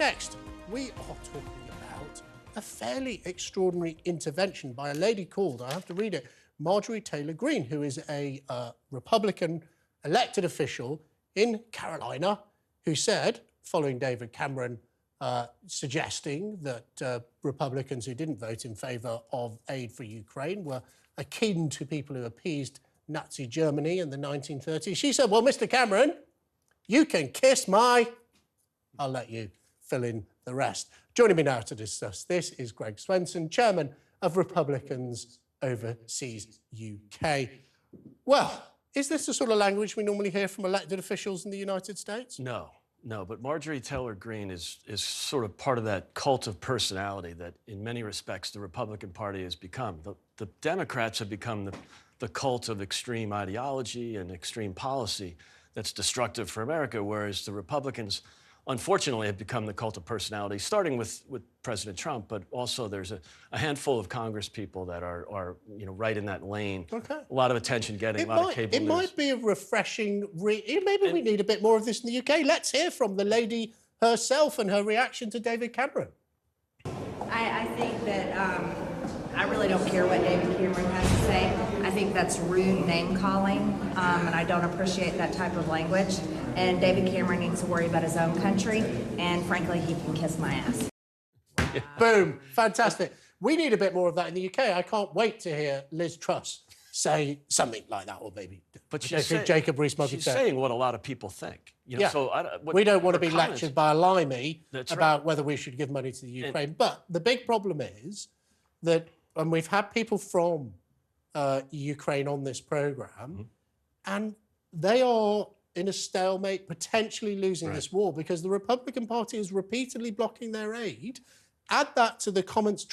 Next, we are talking about a fairly extraordinary intervention by a lady called, I have to read it, Marjorie Taylor Greene, who is a Republican elected official in Carolina, who said, following David Cameron suggesting that Republicans who didn't vote in favour of aid for Ukraine were akin to people who appeased Nazi Germany in the 1930s. She said, well, Mr. Cameron, you can kiss my... I'll let you fill in the rest. Joining me now to discuss this is Greg Swenson, chairman of Republicans Overseas UK. Well, is this the sort of language we normally hear from elected officials in the United States? No, but Marjorie Taylor Greene is sort of part of that cult of personality that in many respects the Republican Party has become. The Democrats have become the cult of extreme ideology and extreme policy that's destructive for America, whereas the Republicans, unfortunately, have become the cult of personality, starting with President Trump, but also there's a handful of Congress people that are right in that lane. Okay. A lot of attention getting, a lot of cable news. It might be a refreshing... Maybe we need a bit more of this in the UK. Let's hear from the lady herself and her reaction to David Cameron. I think that I really don't care what David Cameron has to say. I think that's rude name-calling, and I don't appreciate that type of language. And David Cameron needs to worry about his own country, and frankly, he can kiss my ass. Boom. Fantastic. We need a bit more of that in the UK. I can't wait to hear Liz Truss say something like that, or maybe Jacob Rees-Mogg. She's saying what a lot of people think. Yeah. So we don't want to be lectured by a limey about whether we should give money to the Ukraine. But the big problem is that, and we've had people from Ukraine on this programme, and they are in a stalemate, potentially losing this war because the Republican Party is repeatedly blocking their aid. Add that to the comments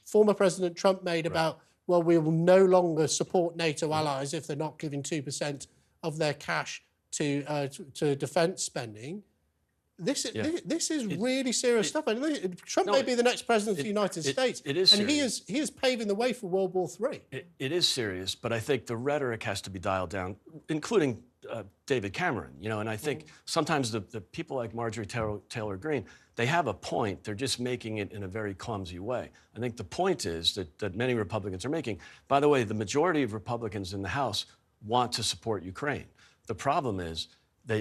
former President Trump made about, well, we will no longer support NATO allies if they're not giving 2% of their cash to defence spending. This is really serious stuff. And Trump may be the next president of the United States. It is serious. And he is paving the way for World War III. It is serious, but I think the rhetoric has to be dialed down, including David Cameron, and I think sometimes the people like Marjorie Taylor Greene, they have a point, they're just making it in a very clumsy way. I think the point is that many Republicans are making. By the way, the majority of Republicans in the House want to support Ukraine. The problem is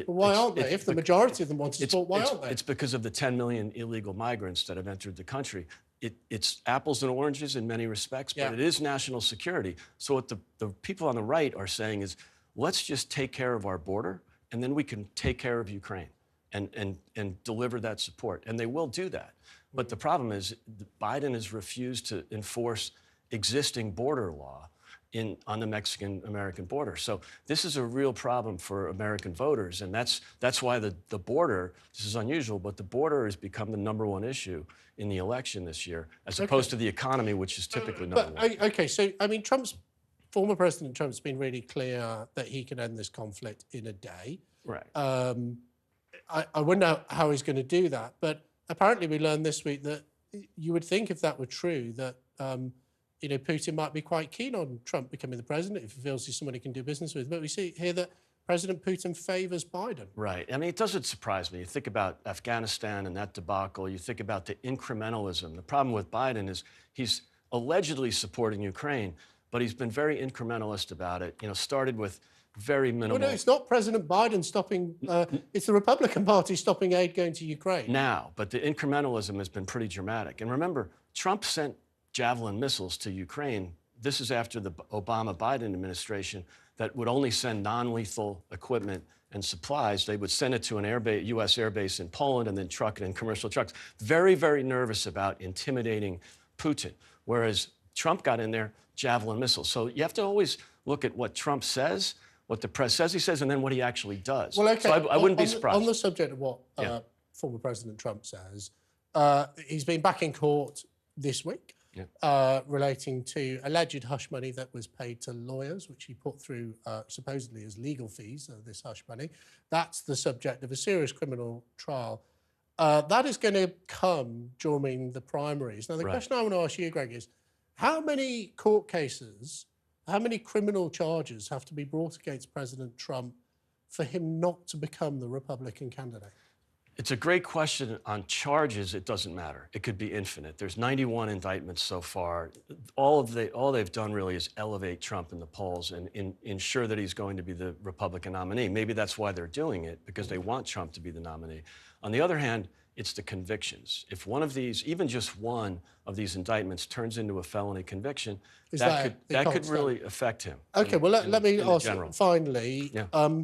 why aren't they? If the majority of them want to support, why aren't they? It's because of the 10 million illegal migrants that have entered the country. It's apples and oranges in many respects, but it is national security. So what the people on the right are saying is, let's just take care of our border, and then we can take care of Ukraine and deliver that support. And they will do that. But the problem is Biden has refused to enforce existing border law on the Mexican-American border. So this is a real problem for American voters, and that's why the border, this is unusual, but the border has become the #1 issue in the election this year, as opposed to the economy, which is typally number one. Okay, so, I mean, former President Trump's been really clear that he can end this conflict in a day. Right. I wonder how he's going to do that, but apparently we learned this week that you would think if that were true that Putin might be quite keen on Trump becoming the president if he feels he's someone he can do business with. But we see here that President Putin favours Biden. Right. I mean, it doesn't surprise me. You think about Afghanistan and that debacle. You think about the incrementalism. The problem with Biden is he's allegedly supporting Ukraine, but he's been very incrementalist about it. Started with very minimal... Well, no, it's not President Biden stopping... it's the Republican Party stopping aid going to Ukraine. Now, but the incrementalism has been pretty dramatic. And remember, Trump sent Javelin missiles to Ukraine. This is after the Obama-Biden administration that would only send non-lethal equipment and supplies. They would send it to an U.S. airbase in Poland and then truck it in commercial trucks. Very, very nervous about intimidating Putin, whereas Trump got in there, Javelin missiles. So you have to always look at what Trump says, what the press says he says, and then what he actually does. Well, okay. So I wouldn't be surprised. On the subject of what former President Trump says, he's been back in court this week relating to alleged hush money that was paid to lawyers, which he put through supposedly as legal fees, this hush money. That's the subject of a serious criminal trial. That is going to come during the primaries. Now, the question I want to ask you, Greg, is how many court cases, how many criminal charges have to be brought against President Trump for him not to become the Republican candidate? It's a great question. On charges, it doesn't matter. It could be infinite. There's 91 indictments so far. All they've done really is elevate Trump in the polls and ensure that he's going to be the Republican nominee. Maybe that's why they're doing it, because they want Trump to be the nominee. On the other hand, it's the convictions. If one of these, even just one of these indictments, turns into a felony conviction, that could really affect him. Okay, well, let me ask you, finally, Yeah.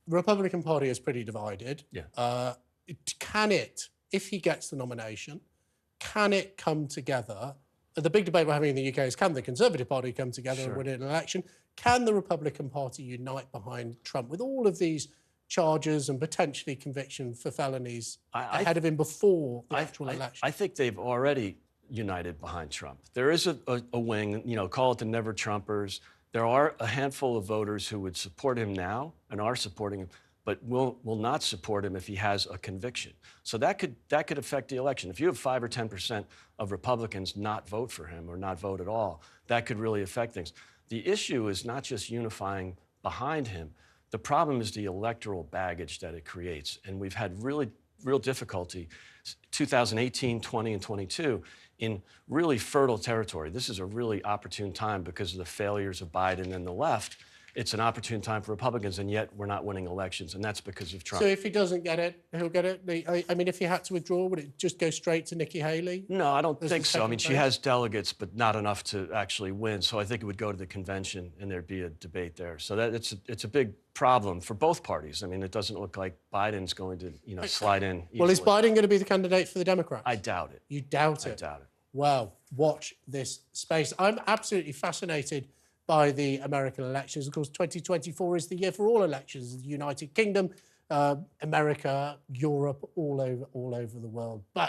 Republican Party is pretty divided. Yeah. Can it, if he gets the nomination, can it come together? The big debate we're having in the UK is, can the Conservative Party come together and win an election? Can the Republican Party unite behind Trump with all of these charges and potentially conviction for felonies ahead of him before the actual election? I think they've already united behind Trump. There is a wing, call it the Never Trumpers. There are a handful of voters who would support him now and are supporting him, but will not support him if he has a conviction. So that could affect the election. If you have 5 or 10% of Republicans not vote for him or not vote at all, that could really affect things. The issue is not just unifying behind him. The problem is the electoral baggage that it creates. And we've had real difficulty, 2018, 20, and 22, in really fertile territory. This is a really opportune time because of the failures of Biden and the left. It's an opportune time for Republicans, and yet we're not winning elections, and that's because of Trump. So if he doesn't get it, he'll get it? I mean, if he had to withdraw, would it just go straight to Nikki Haley? No, I don't think so. I mean, she has delegates, but not enough to actually win. So I think it would go to the convention, and there'd be a debate there. So it's a big problem for both parties. I mean, it doesn't look like Biden's going to, slide in easily. Well, is Biden going to be the candidate for the Democrats? I doubt it. You doubt it? I doubt it. Well, watch this space. I'm absolutely fascinated by the American elections. Of course, 2024 is the year for all elections. The United Kingdom, America, Europe, all over the world. But